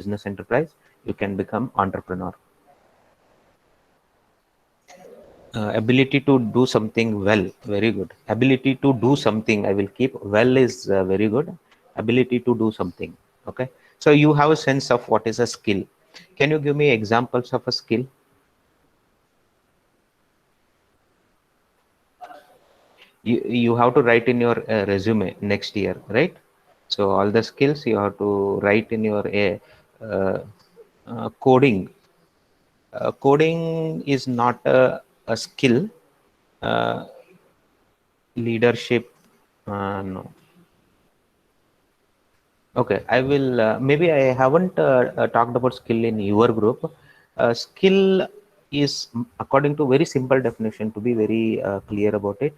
business enterprise, you can become entrepreneur. Ability to do something well, very good. Ability to do something, I will keep. Well is very good. Ability to do something. Okay. So you have a sense of what is a skill. Can you give me examples of a skill? You have to write in your resume next year, right? So all the skills you have to write in your coding. Coding is not a skill. Uh, Leadership, no. Okay, I will. Maybe I haven't talked about skill in your group. Skill is, according to very simple definition, to be very clear about it.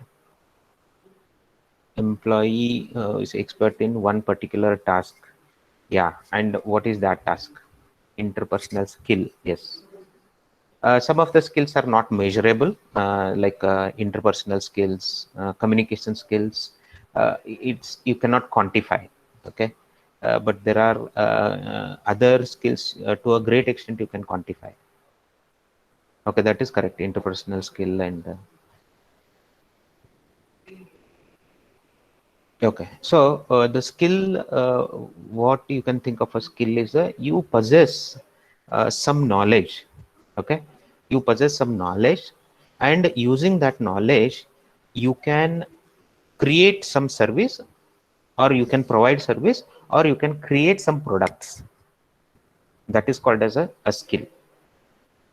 Employee is expert in one particular task. Yeah, and what is that task? Interpersonal skill. Yes. Some of the skills are not measurable, like interpersonal skills, communication skills. It's you cannot quantify. Okay, but there are other skills to a great extent you can quantify. Okay, that is correct. Interpersonal skill and okay. So the skill, what you can think of a skill is you possess some knowledge. Okay, you possess some knowledge, and using that knowledge, you can create some service, or you can provide service, or you can create some products. That is called as a skill.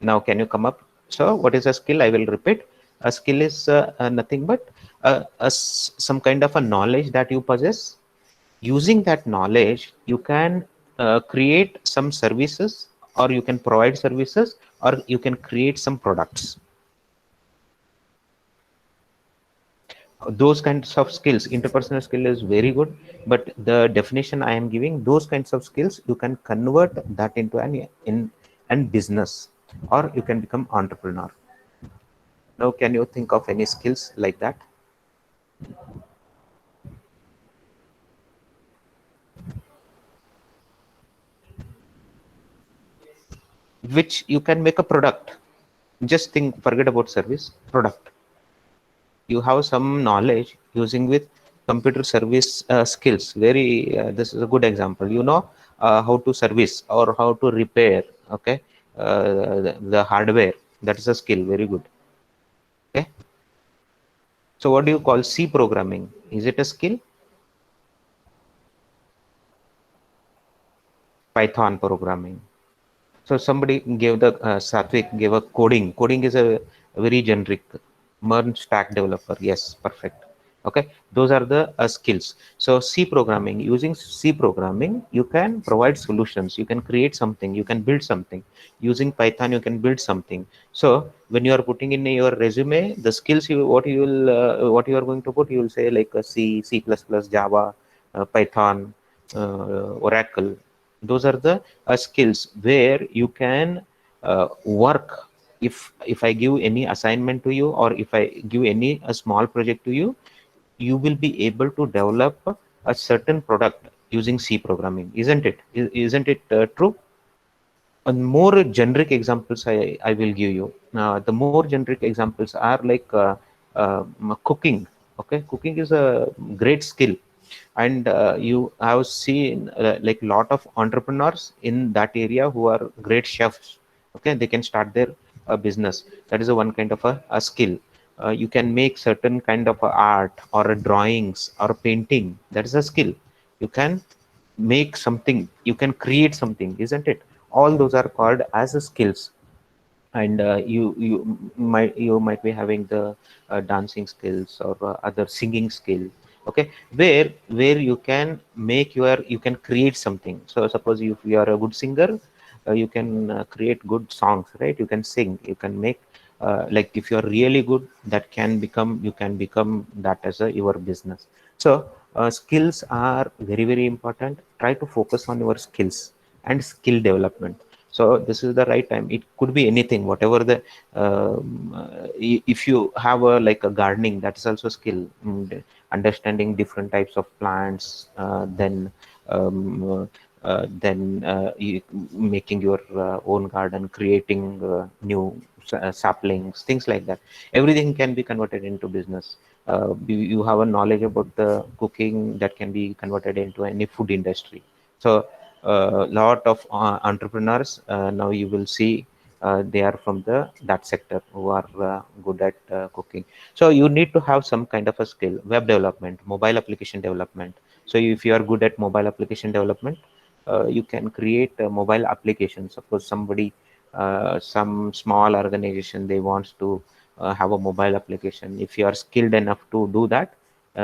Now, can you come up? So, what is a skill? I will repeat. A skill is nothing but some kind of a knowledge that you possess. Using that knowledge, you can create some services, or you can provide services, or you can create some products. Those kinds of skills, interpersonal skill is very good, but the definition I am giving, those kinds of skills, you can convert that into an business, or you can become entrepreneur. Now, can you think of any skills like that, which you can make a product? Just think, forget about service, product. You have some knowledge using with computer service skills. Very, this is a good example. You know how to service or how to repair. Okay, the hardware. That is a skill. Very good. Okay. So, what do you call C programming? Is it a skill? Python programming. So somebody gave the Satvik gave a coding. Coding is a very generic. MERN stack developer. Yes, perfect. Okay, those are the skills. So C programming. Using C programming, you can provide solutions. You can create something. You can build something. Using Python, you can build something. So when you are putting in your resume, the skills you what you are going to put, you will say like C, C++, Java, Python, Oracle. Those are the skills where you can work. If I give any assignment to you, or if I give any a small project to you, you will be able to develop a certain product using C programming, isn't it? Isn't it true? And more generic examples I will give you. The more generic examples are like cooking. Okay, cooking is a great skill, and you have seen like lot of entrepreneurs in that area who are great chefs. Okay, they can start their business. That is a one kind of a skill. You can make certain kind of art, or drawings, or painting. That is a skill. You can make something, you can create something, isn't it? All those are called as a skills. And you might be having the dancing skills, or other singing skill. Okay, where you can make you can create something. So suppose if you are a good singer, you can create good songs, right? You can sing, you can make like if you are really good, that can become, you can become that as your business. So skills are very very important. Try to focus on your skills and skill development. So this is the right time. It could be anything, whatever the if you have a like a gardening, that is also skill. Understanding different types of plants, then making your own garden, creating new saplings, things like that. Everything can be converted into business. You have a knowledge about the cooking that can be converted into any food industry. So a lot of entrepreneurs now you will see they are from the that sector who are good at cooking. So you need to have some kind of a skill: web development, mobile application development. So if you are good at mobile application development, you can create mobile applications. Suppose somebody, some small organization, they wants to have a mobile application. If you are skilled enough to do that,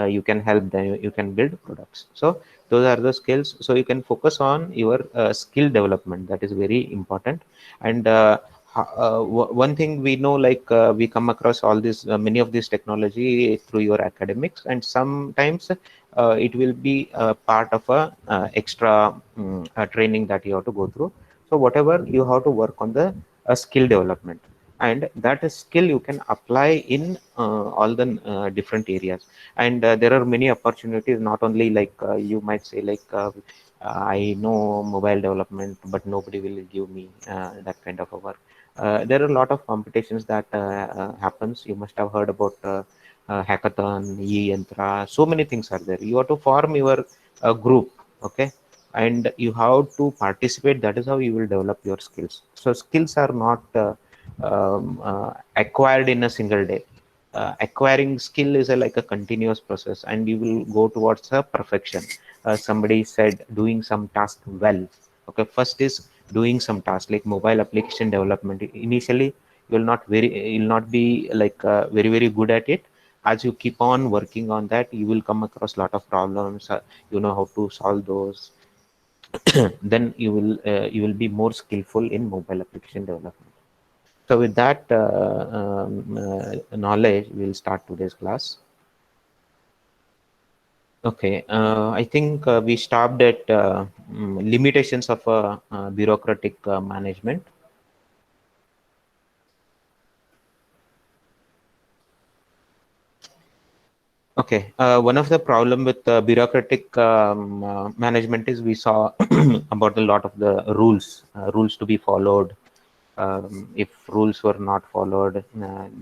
you can help them, you can build products. So those are the skills. So you can focus on your skill development. That is very important. And one thing we know, like we come across all this many of this technology through your academics, and sometimes it will be part of a extra training that you have to go through. So whatever, you have to work on the skill development, and that skill you can apply in all the different areas. And there are many opportunities. Not only like you might say like I know mobile development, but nobody will give me that kind of a work. There are a lot of competitions that happens. You must have heard about hackathon, e-yantra. So many things are there. You have to form your group, okay, and you have to participate. That is how you will develop your skills. So skills are not acquired in a single day. Acquiring skill is like a continuous process, and you will go towards a perfection. Somebody said doing some task well. Okay, first is doing some task like mobile application development. Initially, you'll not be like very good at it. As you keep on working on that, you will come across a lot of problems. You know how to solve those. Then you will be more skillful in mobile application development. So with that knowledge, we'll start today's class. Okay, I think we stopped at limitations of bureaucratic management. Okay, one of the problem with bureaucratic management is we saw about a lot of the rules to be followed. If rules were not followed,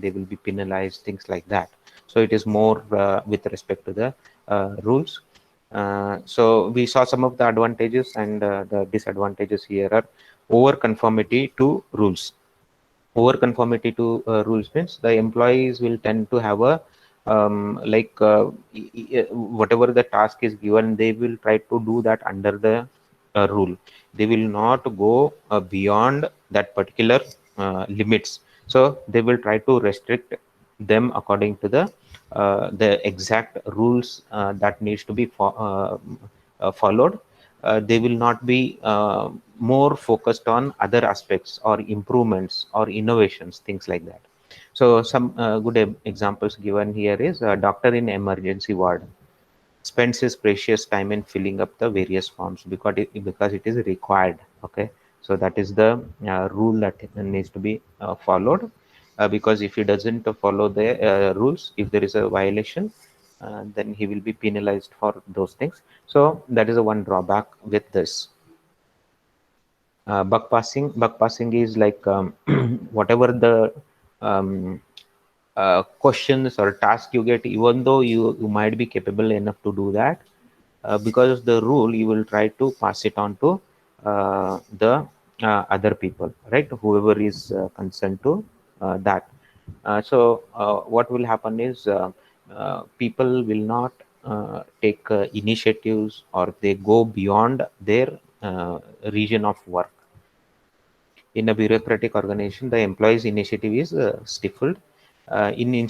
they will be penalized, things like that. So it is more with respect to the rules. So we saw some of the advantages, and the disadvantages here are over conformity to rules. Over conformity to rules means the employees will tend to have a like whatever the task is given, they will try to do that under the rule. They will not go beyond that particular limits. So they will try to restrict them according to the exact rules that needs to be followed. They will not be more focused on other aspects or improvements or innovations, things like that. So some good examples given here is a doctor in emergency ward spends his precious time in filling up the various forms because it is required. Okay, so that is the rule that needs to be followed. Because if he doesn't follow the rules, if there is a violation, then he will be penalized for those things. So that is the one drawback with this. Bug passing is like whatever the um, questions or task you get, even though you might be capable enough to do that, because of the rule, you will try to pass it on to the other people, right? Whoever is concerned to that. So what will happen is people will not take initiatives, or they go beyond their region of work. In a bureaucratic organization, the employee's initiative is stifled. In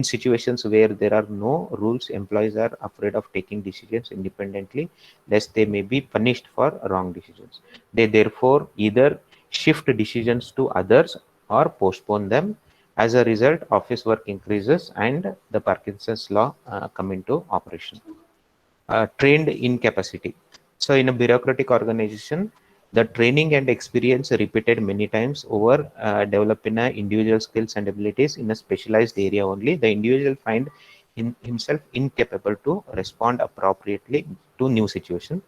situations where there are no rules, employees are afraid of taking decisions independently, lest they may be punished for wrong decisions. They therefore either shift decisions to others or postpone them. As a result, office work increases and the Parkinson's law come into operation. Trained incapacity. So, in a bureaucratic organization, the training and experience repeated many times over developing individual skills and abilities in a specialized area only. The individual himself incapable to respond appropriately to new situation.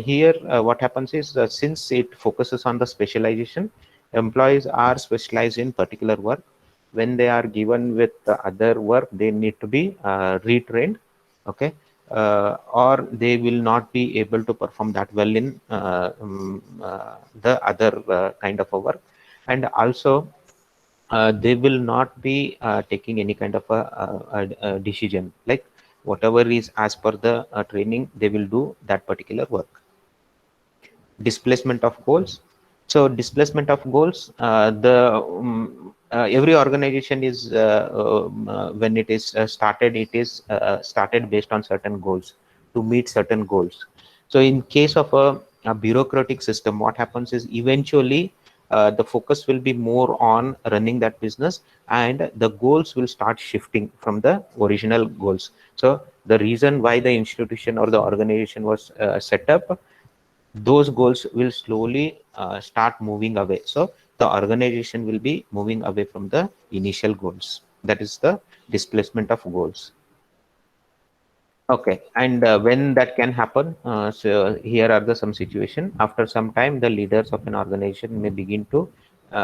Here, what happens is, since it focuses on the specialization, employees are specialized in particular work. When they are given with other work, they need to be retrained, okay, or they will not be able to perform that well in the other kind of a work. And also, they will not be taking any kind of a decision, like whatever is as per the training, they will do that particular work. Displacement of goals. So displacement of goals, every organization is when it is started, it is started based on certain goals, to meet certain goals. So in case of a bureaucratic system, what happens is, eventually the focus will be more on running that business, and the goals will start shifting from the original goals. So the reason why the institution or the organization was set up, those goals will slowly start moving away. So the organization will be moving away from the initial goals. That is the displacement of goals. Okay, and when that can happen, so here are the some situation. After some time, the leaders of an organization may begin to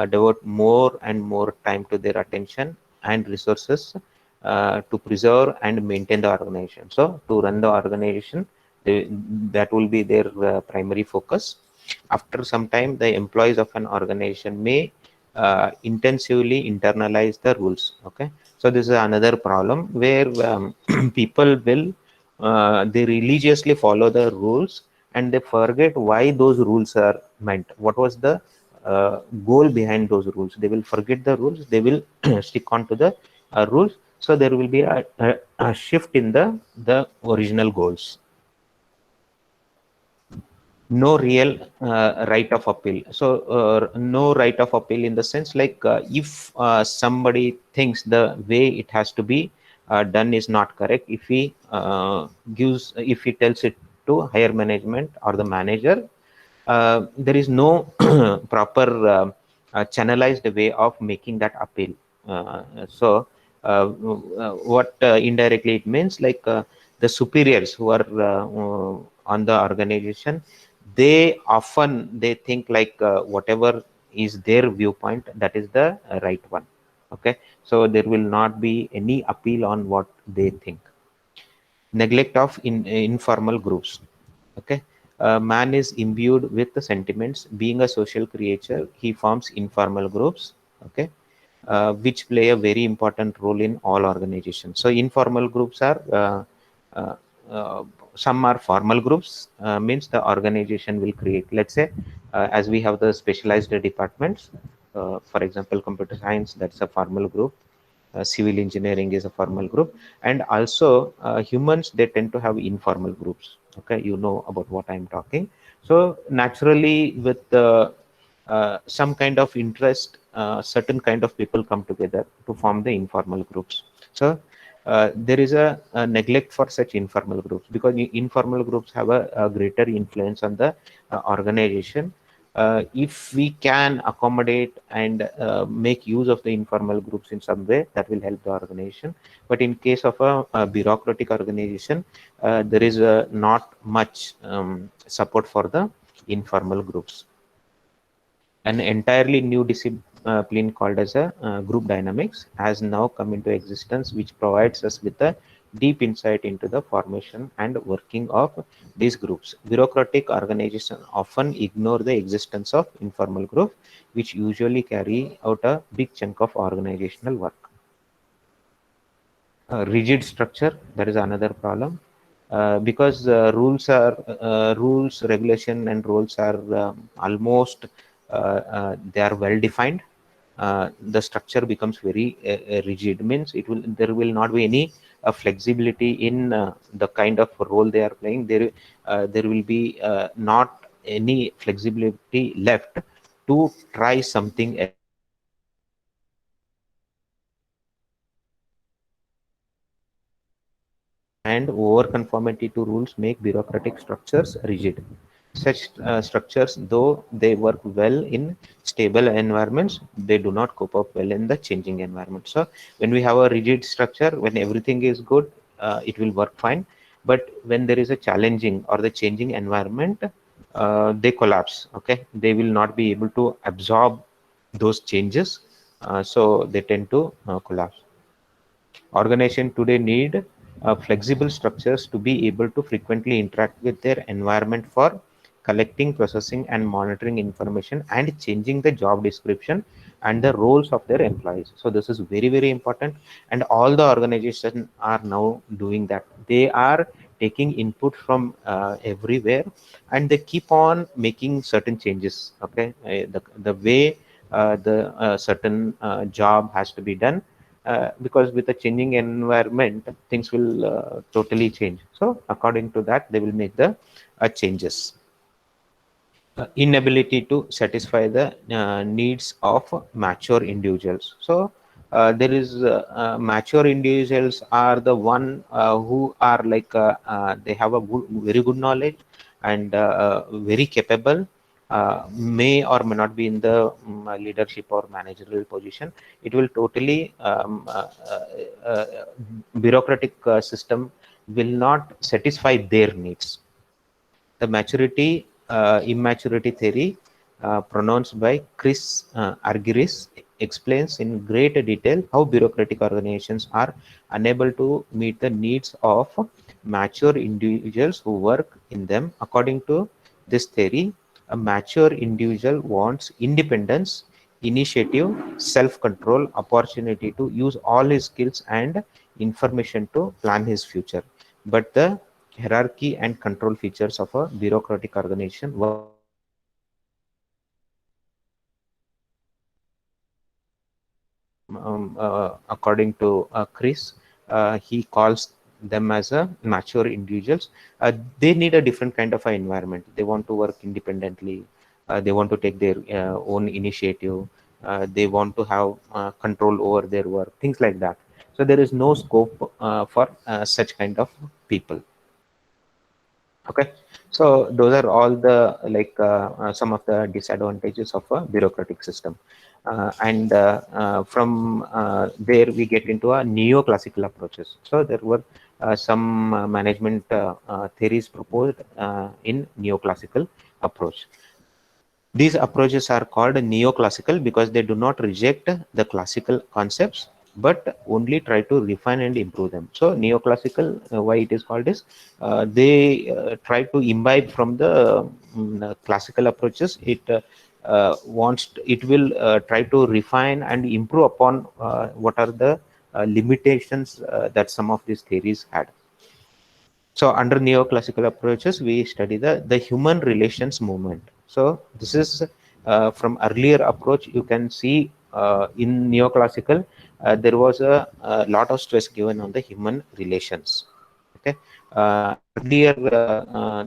devote more and more time to their attention and resources to preserve and maintain the organization. So to run the organization, that will be their primary focus. After some time, the employees of an organization may intensively internalize the rules. Okay, so this is another problem where people will they religiously follow the rules, and they forget why those rules are meant. What was the goal behind those rules? They will forget the rules. They will stick on to the rules. So there will be a shift in the original goals. No real right of appeal. So no right of appeal in the sense, like if somebody thinks the way it has to be done is not correct, if he if he tells it to higher management or the manager, there is no proper channelized way of making that appeal. So what indirectly it means, like the superiors who are on the organization, they often they think like whatever is their viewpoint, that is the right one. Okay, so there will not be any appeal on what they think. Neglect of informal groups. Okay, man is imbued with the sentiments. Being a social creature, he forms informal groups. Okay, which play a very important role in all organizations. So informal groups are uh, uh, some are formal groups, means the organization will create. Let's say as we have the specialized departments, for example, computer science, that's a formal group. Civil engineering is a formal group, and also humans, they tend to have informal groups. Okay, you know about what I'm talking. So naturally, with some kind of interest, certain kind of people come together to form the informal groups. So there is a neglect for such informal groups, because informal groups have a greater influence on the organization. If we can accommodate and make use of the informal groups in some way, that will help the organization. But in case of a bureaucratic organization, there is not much support for the informal groups. An entirely new discipline called as a group dynamics has now come into existence, which provides us with a deep insight into the formation and working of these groups. Bureaucratic organizations often ignore the existence of informal groups, which usually carry out a big chunk of organizational work. Rigid structure, that is another problem, because rules, regulation, and rules are almost they are well defined. The structure becomes very rigid, means it will there will not be any flexibility in the kind of role they are playing. There will be not any flexibility left to try something else. And over-conformity to rules make bureaucratic structures rigid. Such structures, though they work well in stable environments, they do not cope up well in the changing environment. So when we have a rigid structure, when everything is good, it will work fine. but when there is a challenging or the changing environment, they collapse. Okay, they will not be able to absorb those changes, so they tend to collapse. Organization today need flexible structures to be able to frequently interact with their environment for collecting, processing, and monitoring information and changing the job description and the roles of their employees. So this is very, very important, and all the organizations are now doing that. They are taking input from everywhere, and they keep on making certain changes. Okay, the way the certain job has to be done, because with a changing environment, things will totally change. So according to that, they will make the changes. Inability to satisfy the needs of mature individuals. So there is mature individuals are the one who are like they have a very good knowledge and very capable, may or may not be in the leadership or managerial position. It will totally bureaucratic system will not satisfy their needs. The maturity immaturity theory, pronounced by Chris Argyris, explains in great detail how bureaucratic organizations are unable to meet the needs of mature individuals who work in them. According to this theory, a mature individual wants independence, initiative, self-control, opportunity to use all his skills and information to plan his future. But the hierarchy and control features of a bureaucratic organization work according to Chris, he calls them as a mature individuals. They need a different kind of an environment. They want to work independently. They want to take their own initiative. They want to have control over their work, things like that. So there is no scope for such kind of people. Okay, so those are all the like some of the disadvantages of a bureaucratic system, and from there we get into a neoclassical approaches. So there were some management theories proposed in neoclassical approach. These approaches are called neoclassical because they do not reject the classical concepts but only try to refine and improve them. So neoclassical, why it is called is, they try to imbibe from the classical approaches. It will try to refine and improve upon what are the limitations that some of these theories had. So under neoclassical approaches, we study the human relations movement. So this is from earlier approach. You can see in neoclassical, there was a lot of stress given on the human relations. Okay, earlier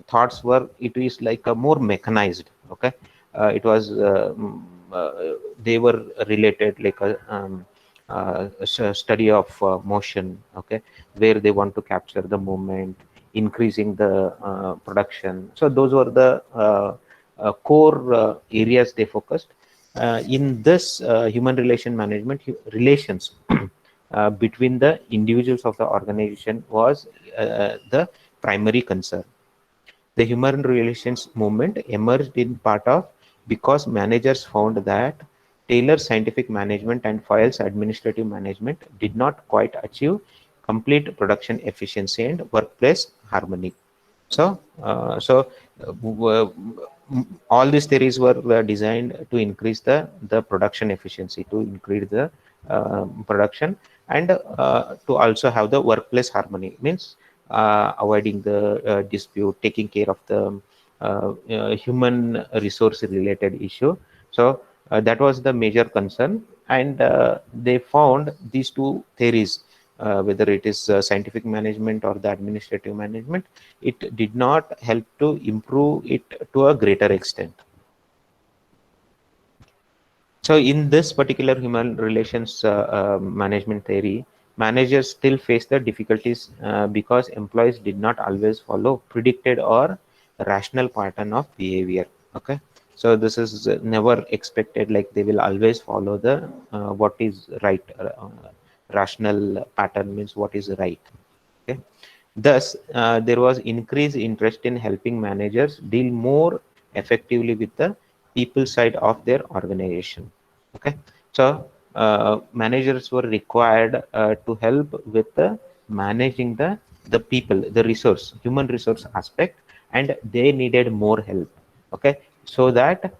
thoughts were it is like a more mechanized. Okay, it was they were related like a study of motion. Okay, where they want to capture the movement, increasing the production. So those were the core areas they focused. In this human relation management, relations between the individuals of the organization was the primary concern. The human relations movement emerged in part of because managers found that tailored scientific management and files administrative management did not quite achieve complete production efficiency and workplace harmony. So, all these theories were designed to increase the production efficiency, to increase the production, and to also have the workplace harmony. Means avoiding the dispute, taking care of the human resource related issue. So that was the major concern, and they found these two theories, whether it is scientific management or the administrative management, it did not help to improve it to a greater extent. So in this particular human relations management theory, managers still face the difficulties because employees did not always follow predicted or rational pattern of behavior. Okay, so this is never expected, like they will always follow the what is right. Rational pattern means what is right. Okay, Thus, there was increased interest in helping managers deal more effectively with the people side of their organization. Okay, so managers were required to help with the managing the people, the resource, human resource aspect, and they needed more help. Okay, so that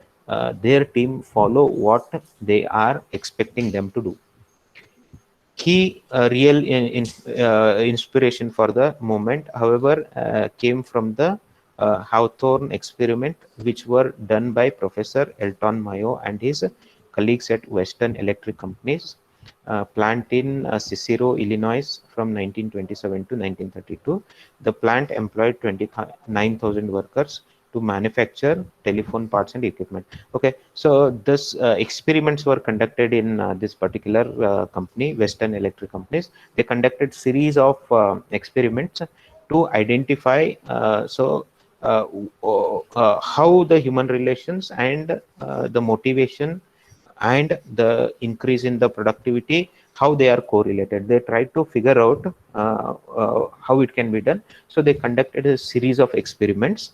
their team follow what they are expecting them to do. Key real inspiration for the movement, however, came from the Hawthorne experiment, which were done by Professor Elton Mayo and his colleagues at Western Electric Companies, plant in Cicero, Illinois from 1927 to 1932. The plant employed 29,000 workers to manufacture telephone parts and equipment. Okay, so this experiments were conducted in this particular company, Western Electric Companies. They conducted series of experiments to identify uh, how the human relations and the motivation and the increase in the productivity, how they are correlated. They tried to figure out how it can be done. So they conducted a series of experiments.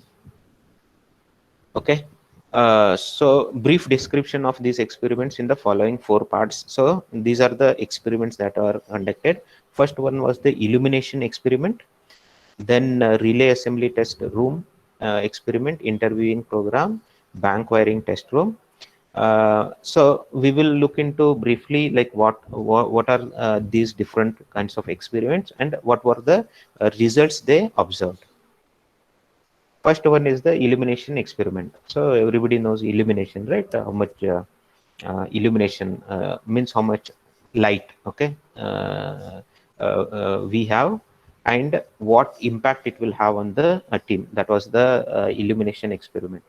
Okay, so brief description of these experiments in the following four parts. So these are the experiments that are conducted. First one was the illumination experiment, then relay assembly test room experiment, interviewing program, bank wiring test room. So we will look into briefly like what are these different kinds of experiments and what were the results they observed. First one is the illumination experiment. So everybody knows illumination, right? How much illumination means how much light, okay, we have, and what impact it will have on the team. That was the illumination experiment.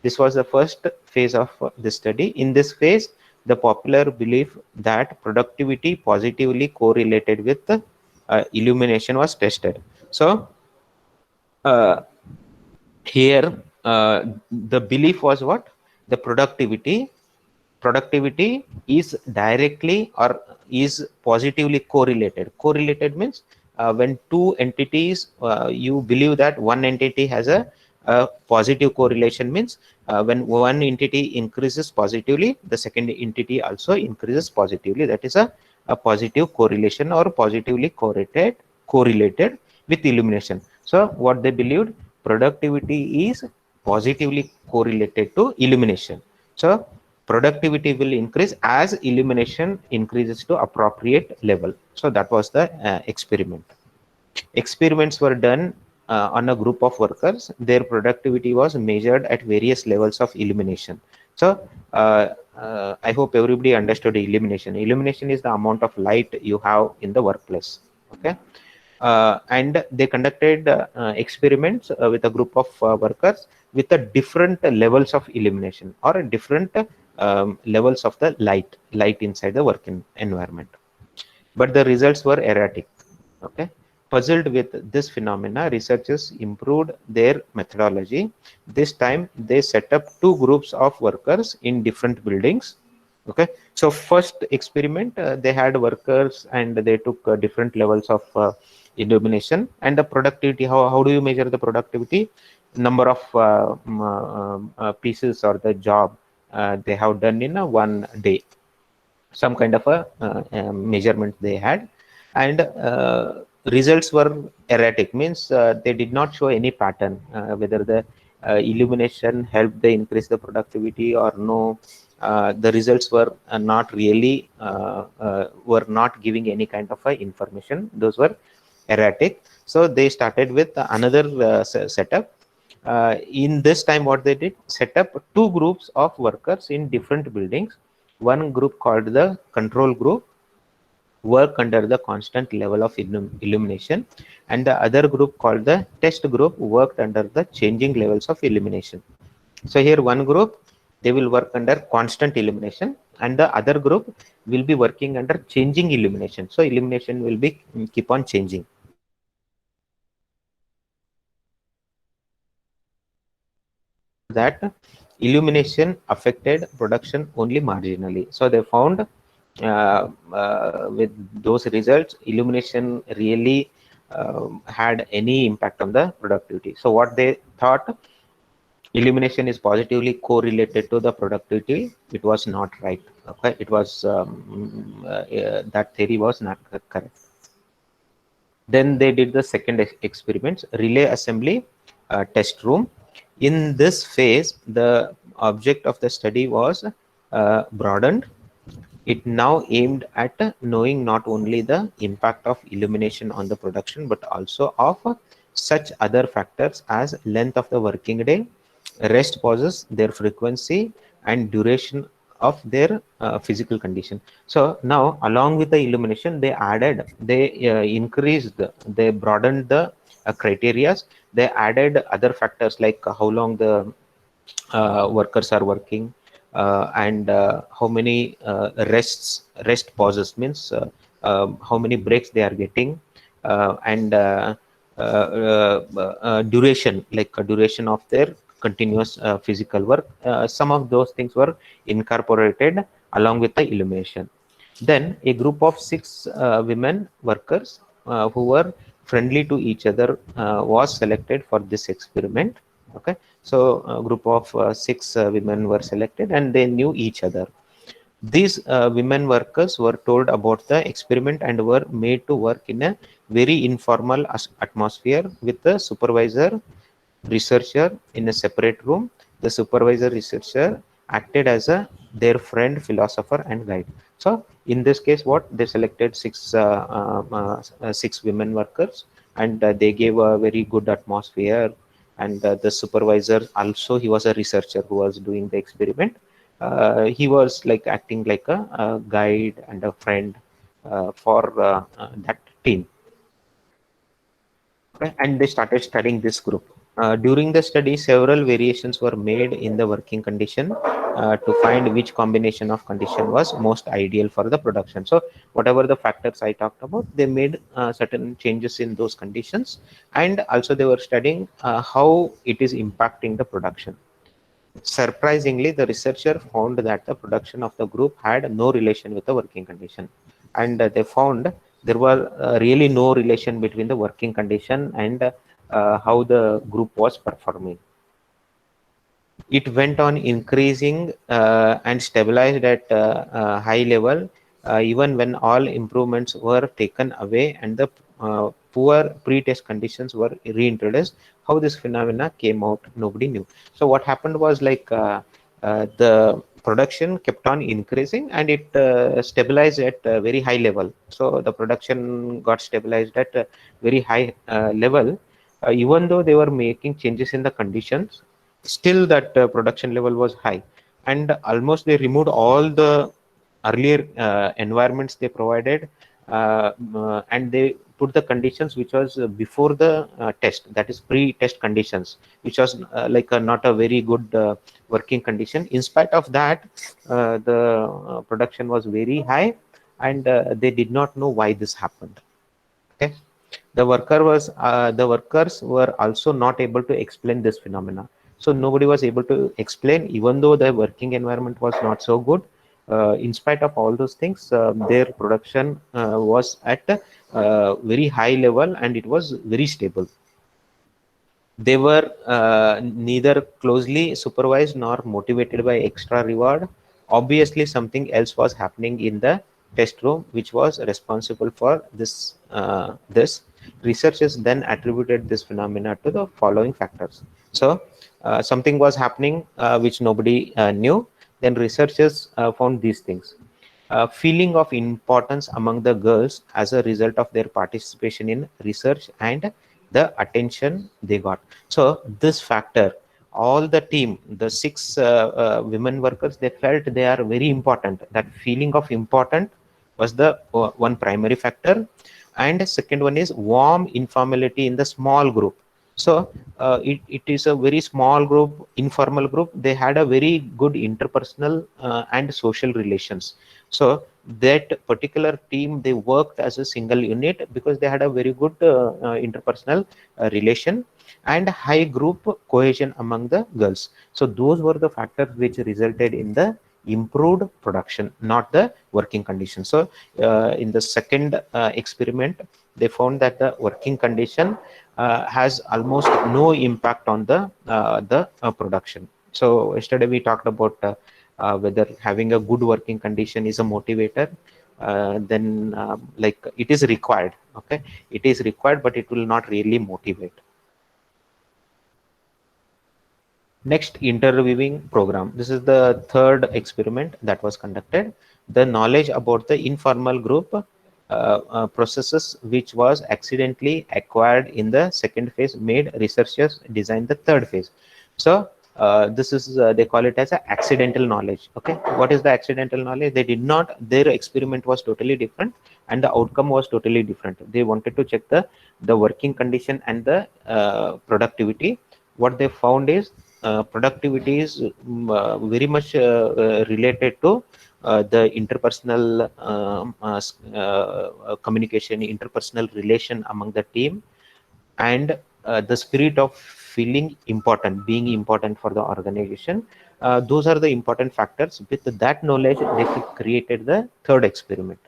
This was the first phase of the study. In this phase, the popular belief that productivity positively correlated with illumination was tested. So uh, here the belief was what? The productivity is directly or is positively correlated. Correlated means when two entities, you believe that one entity has a positive correlation, means when one entity increases positively, the second entity also increases positively. That is a positive correlation or positively correlated with illumination. So what they believed, productivity is positively correlated to illumination. So productivity will increase as illumination increases to appropriate level. So that was the experiment. Experiments were done on a group of workers. Their productivity was measured at various levels of illumination. So I hope everybody understood illumination. Illumination is the amount of light you have in the workplace. Okay, and they conducted experiments with a group of workers with a different levels of illumination or a different levels of the light inside the working environment, but the results were erratic. Okay, puzzled with this phenomena, researchers improved their methodology. This time they set up two groups of workers in different buildings. Okay, so first experiment, they had workers and they took different levels of illumination and the productivity. How do you measure the productivity? Number of pieces or the job they have done in a one day, some kind of a measurement they had, and results were erratic, means they did not show any pattern whether the illumination helped they increase the productivity or no. The results were not really were not giving any kind of information. Those were erratic. So they started with another setup. In this time, what they did, set up two groups of workers in different buildings. One group called the control group work under the constant level of illumination, and the other group called the test group worked under the changing levels of illumination. So here one group, they will work under constant illumination and the other group will be working under changing illumination. So illumination will be keep on changing. That illumination affected production only marginally. So they found with those results, illumination really had any impact on the productivity. So what they thought, elimination is positively correlated to the productivity. It was not right. Okay, it was that theory was not correct. Then they did the second experiment, relay assembly test room. In this phase, the object of the study was broadened. It now aimed at knowing not only the impact of illumination on the production, but also of such other factors as length of the working day, rest pauses, their frequency, and duration of their physical condition. So now, along with the illumination, they increased, they broadened the criteria. They added other factors like how long the workers are working, and how many rest pauses, means how many breaks they are getting, and duration, like duration of their continuous physical work. Some of those things were incorporated along with the illumination. Then a group of six women workers who were friendly to each other was selected for this experiment. Okay, so a group of six women were selected, and they knew each other. These women workers were told about the experiment and were made to work in a very informal atmosphere with the supervisor researcher in a separate room. The supervisor researcher acted as a their friend, philosopher, and guide. So in this case, what they selected six women workers, and they gave a very good atmosphere. And the supervisor also, he was a researcher who was doing the experiment. He was like acting like a guide and a friend for that team. Okay, and they started studying this group. During the study, several variations were made in the working condition to find which combination of condition was most ideal for the production. So whatever the factors I talked about, they made certain changes in those conditions, and also they were studying how it is impacting the production. Surprisingly, the researcher found that the production of the group had no relation with the working condition, and they found there was really no relation between the working condition and how the group was performing. It went on increasing and stabilized at a high level, even when all improvements were taken away and the poor pre-test conditions were reintroduced. How this phenomena came out, nobody knew. So what happened was, like, the production kept on increasing, and it stabilized at a very high level. So the production got stabilized at a very high level, even though they were making changes in the conditions. Still that production level was high, and almost they removed all the earlier environments they provided, and they put the conditions which was before the test, that is pre-test conditions, which was like not a very good working condition. In spite of that, the production was very high, and they did not know why this happened. Okay, the workers were also not able to explain this phenomena. So nobody was able to explain, even though the working environment was not so good. In spite of all those things, their production was at a very high level, and it was very stable. They were neither closely supervised nor motivated by extra reward. Obviously, something else was happening in the test room, which was responsible for this. This researchers then attributed this phenomena to the following factors. So, something was happening which nobody knew. Then researchers found these things: feeling of importance among the girls as a result of their participation in research and the attention they got. So this factor, all the team, the six women workers, they felt they are very important. That feeling of important was the one primary factor. And second one is warm informality in the small group. So it is a very small group, informal group. They had a very good interpersonal and social relations. So that particular team, they worked as a single unit because they had a very good interpersonal relation and high group cohesion among the girls. So those were the factors which resulted in the improved production, not the working conditions. So in the second experiment, they found that the working condition has almost no impact on the production. So yesterday we talked about whether having a good working condition is a motivator. Then like it is required. Okay, it is required, but it will not really motivate. Next, interviewing program. This is the third experiment that was conducted. The knowledge about the informal group processes which was accidentally acquired in the second phase made researchers design the third phase. So this is they call it as a accidental knowledge. Okay, what is the accidental knowledge? They did not, their experiment was totally different and the outcome was totally different. They wanted to check the working condition and the productivity. What they found is productivity is very much related to the interpersonal communication, interpersonal relation among the team, and the spirit of feeling important, being important for the organization. Those are the important factors. With that knowledge, they created the third experiment.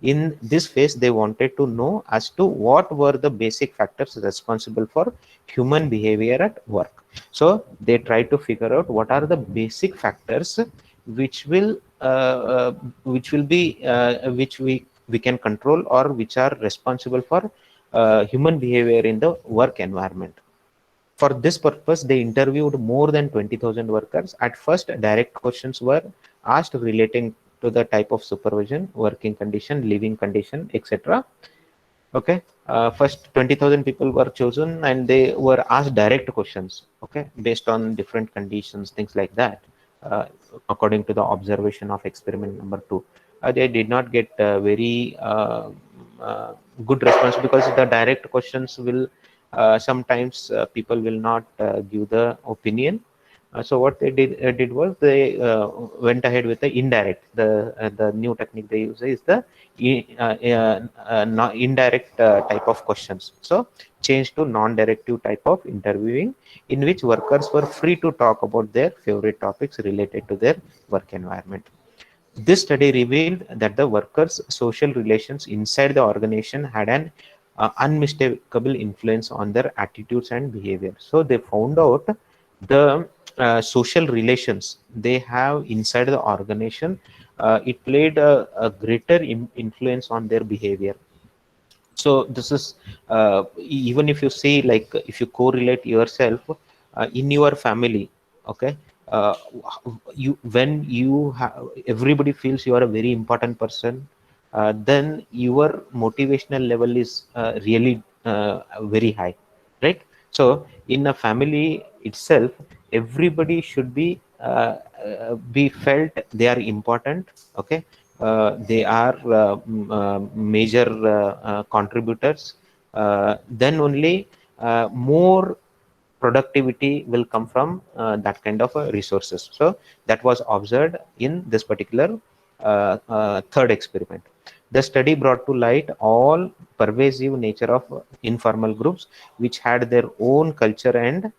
In this phase, they wanted to know as to what were the basic factors responsible for human behavior at work. So they tried to figure out what are the basic factors which will be which we can control, or which are responsible for human behavior in the work environment. For this purpose, they interviewed more than 20,000 workers. At first, direct questions were asked relating to the type of supervision, working condition, living condition, etc. Okay, first 20,000 people were chosen and they were asked direct questions, okay, based on different conditions, things like that, uh, according to the observation of experiment number 2. They did not get very uh, good response, because the direct questions will sometimes people will not give the opinion. So what they did was they went ahead with the indirect. The new technique they use is the indirect type of questions. So change to non-directive type of interviewing, in which workers were free to talk about their favorite topics related to their work environment. This study revealed that the workers' social relations inside the organization had an unmistakable influence on their attitudes and behavior. So they found out the social relations they have inside the organization, it played a greater influence on their behavior. So this is even if you see, like if you correlate yourself in your family, okay, you when you have, everybody feels you are a very important person, then your motivational level is really very high, right? So in a family itself, everybody should be felt they are important. Okay, they are major contributors. Then only more productivity will come from that kind of resources. So that was observed in this particular third experiment. The study brought to light all pervasive nature of informal groups, which had their own culture and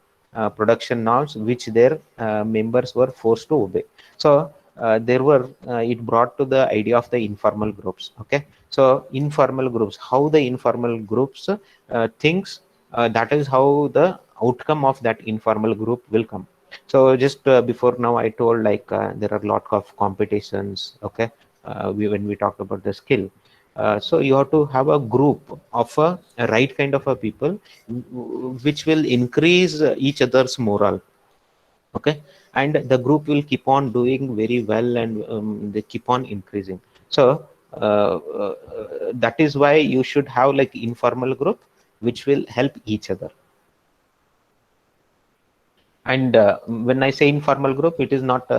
production norms, which their members were forced to obey. So there were it brought to the idea of the informal groups. Okay, so informal groups, how the informal groups thinks, that is how the outcome of that informal group will come. So just before now I told, like there are a lot of competitions. Okay, when we talked about the skill, so you have to have a group of a right kind of a people, which will increase each other's morale. Okay, and the group will keep on doing very well, and they keep on increasing. So that is why you should have like informal group which will help each other. And when I say informal group, it is not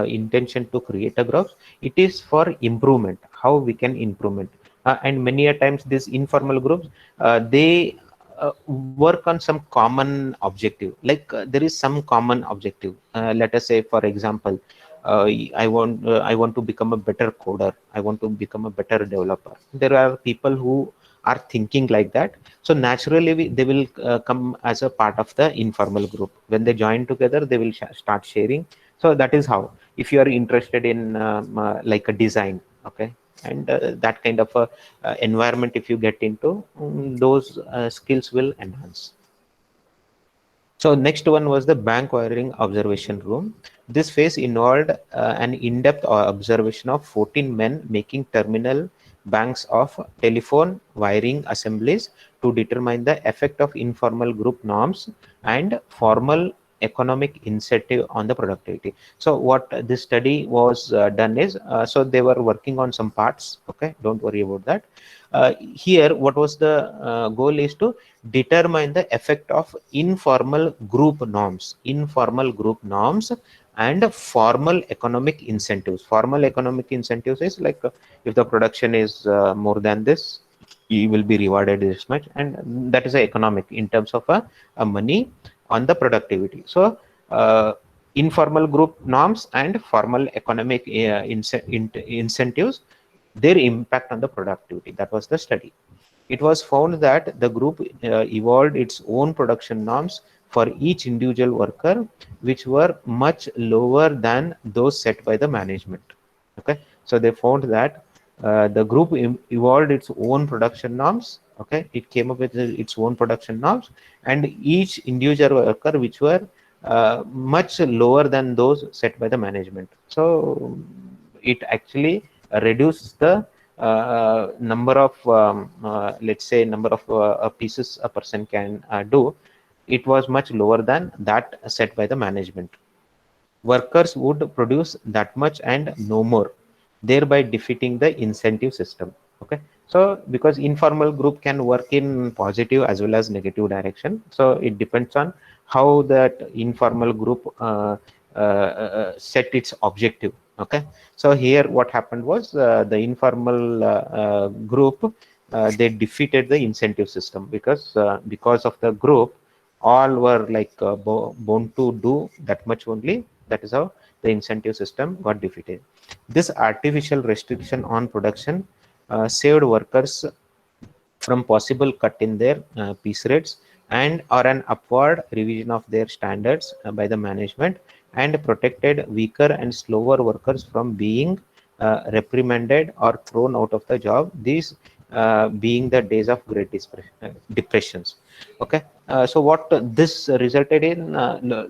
intention to create a group, it is for improvement, how we can improvement. And many a times these informal groups, they work on some common objective, like there is some common objective. Let us say, for example, I want to become a better coder, I want to become a better developer. There are people who are thinking like that. So naturally they will come as a part of the informal group. When they join together, they will start sharing. So that is how, if you are interested in like a design, okay, and that kind of a environment if you get into, those skills will enhance. So next one was the bank wiring observation room. This phase involved an in-depth observation of 14 men making terminal banks of telephone wiring assemblies to determine the effect of informal group norms and formal economic incentive on the productivity. So what this study was done is, so they were working on some parts. Okay, don't worry about that. Here, what was the goal is to determine the effect of informal group norms and formal economic incentives. Formal economic incentives is like, if the production is more than this, you will be rewarded this much, and that is a economic in terms of a money on the productivity. So informal group norms and formal economic incentives, their impact on the productivity. That was the study. It was found that the group evolved its own production norms for each individual worker, which were much lower than those set by the management. Okay, so they found that the group evolved its own production norms. Okay, it came up with its own production norms, and each individual worker, which were much lower than those set by the management. So it actually reduced the number of let's say number of pieces a person can do. It was much lower than that set by the management. Workers would produce that much and no more, thereby defeating the incentive system. Okay, so because informal group can work in positive as well as negative direction, so it depends on how that informal group set its objective. Okay, so here what happened was, the informal group, they defeated the incentive system, because of the group, all were like born to do that much only. That is how the incentive system got defeated. This artificial restriction on production saved workers from possible cut in their piece rates and or an upward revision of their standards by the management, and protected weaker and slower workers from being reprimanded or thrown out of the job, these being the days of great depressions. Okay, so what this resulted in,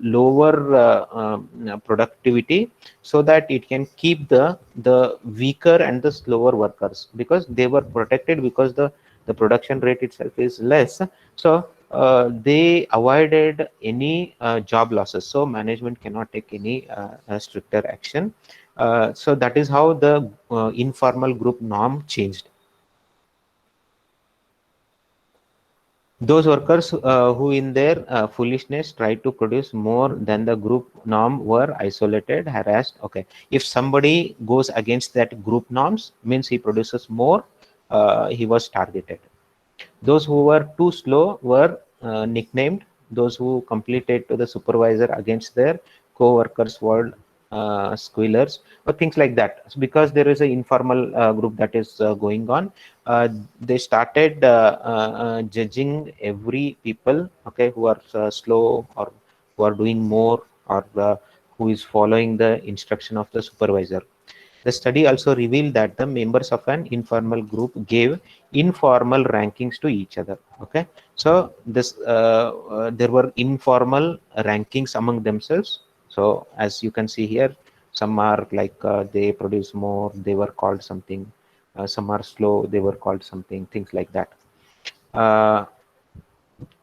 lower productivity, so that it can keep the weaker and the slower workers, because they were protected, because the production rate itself is less. So they avoided any job losses, so management cannot take any stricter action. So that is how the informal group norm changed. Those workers who in their foolishness tried to produce more than the group norm were isolated, harassed. Okay, if somebody goes against that group norms, means he produces more, he was targeted. Those who were too slow were nicknamed. Those who completed to the supervisor against their co-workers were squealers, or things like that. So because there is an informal group that is going on, they started judging every people, okay, who are slow, or who are doing more, or who is following the instruction of the supervisor. The study also revealed that the members of an informal group gave informal rankings to each other. Okay, so this there were informal rankings among themselves. So as you can see here, some are like they produce more, they were called something. Some are slow, they were called something. Things like that. Uh,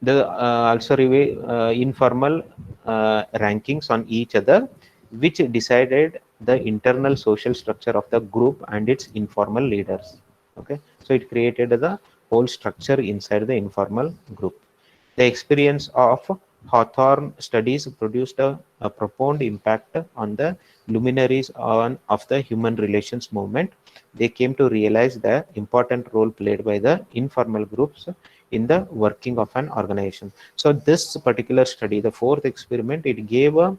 the also reveal informal rankings on each other, which decided the internal social structure of the group and its informal leaders. Okay, so it created the whole structure inside the informal group. The experience of Hawthorne studies produced a profound impact on the luminaries of the human relations movement. They came to realize the important role played by the informal groups in the working of an organization. So this particular study, the fourth experiment, it gave a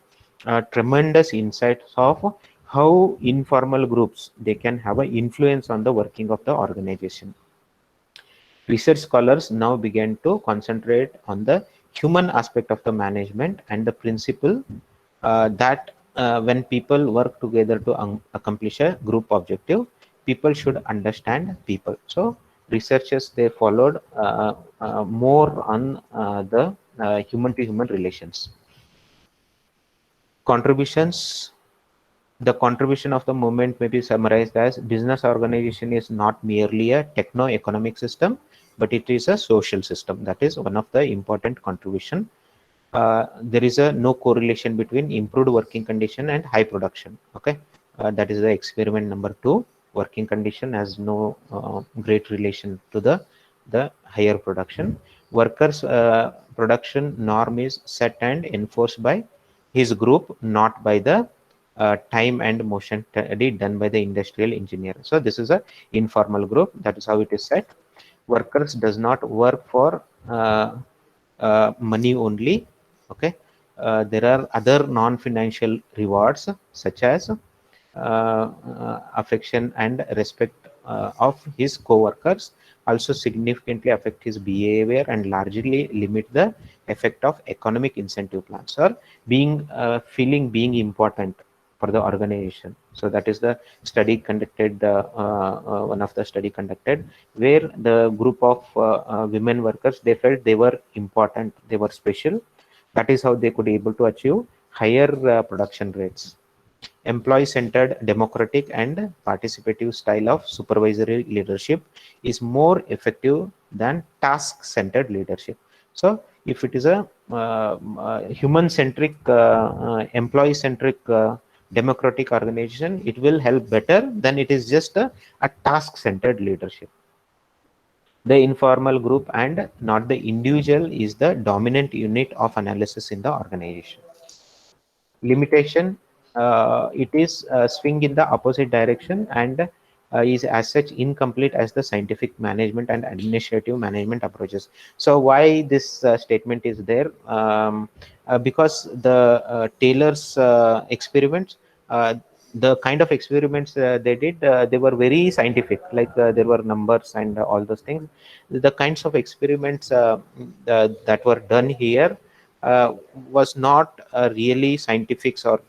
tremendous insights of how informal groups, they can have an influence on the working of the organization. Research scholars now began to concentrate on the human aspect of the management and the principle that when people work together to accomplish a group objective, people should understand people. So researchers, they followed more on the human to human relations. Contributions. The contribution of the movement may be summarized as business organization is not merely a techno-economic system, but it is a social system. That is one of the important contribution. There is a no correlation between improved working condition and high production. Okay, that is the experiment number 2. Working condition has no great relation to the higher production. Workers production norm is set and enforced by his group, not by the time and motion study done by the industrial engineer. So this is a informal group. That is how it is set. Workers does not work for money only. Okay, there are other non-financial rewards such as affection and respect of his co-workers also significantly affect his behavior and largely limit the effect of economic incentive plans or being feeling being important for the organization. So that is the study conducted, one of the study conducted, where the group of women workers, they felt they were important, they were special. That is how they could able to achieve higher production rates. Employee-centered, democratic, and participative style of supervisory leadership is more effective than task-centered leadership. So, if it is a human-centric, employee-centric, democratic organization, it will help better than it is just a task-centered leadership. The informal group and not the individual is the dominant unit of analysis in the organization. Limitation, it is swing in the opposite direction and is as such incomplete as the scientific management and administrative management approaches. So why this statement is there? Because the Taylor's experiments, the kind of experiments they did, they were very scientific, like there were numbers and all those things. The kinds of experiments that were done here was not really scientifics, or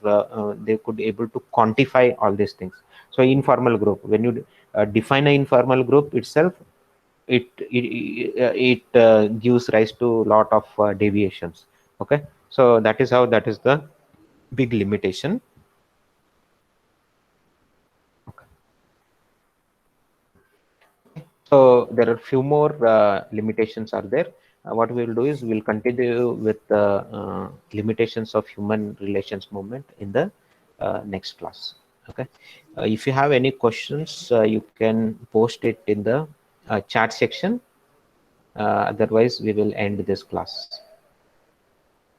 they could able to quantify all these things. So informal group, when you define an informal group itself, it gives rise to lot of deviations. Okay, so that is how, that is the big limitation. So there are few more limitations are there. What we will do is we'll continue with the limitations of human relations movement in the next class. Okay. If you have any questions, you can post it in the chat section. Otherwise, we will end this class.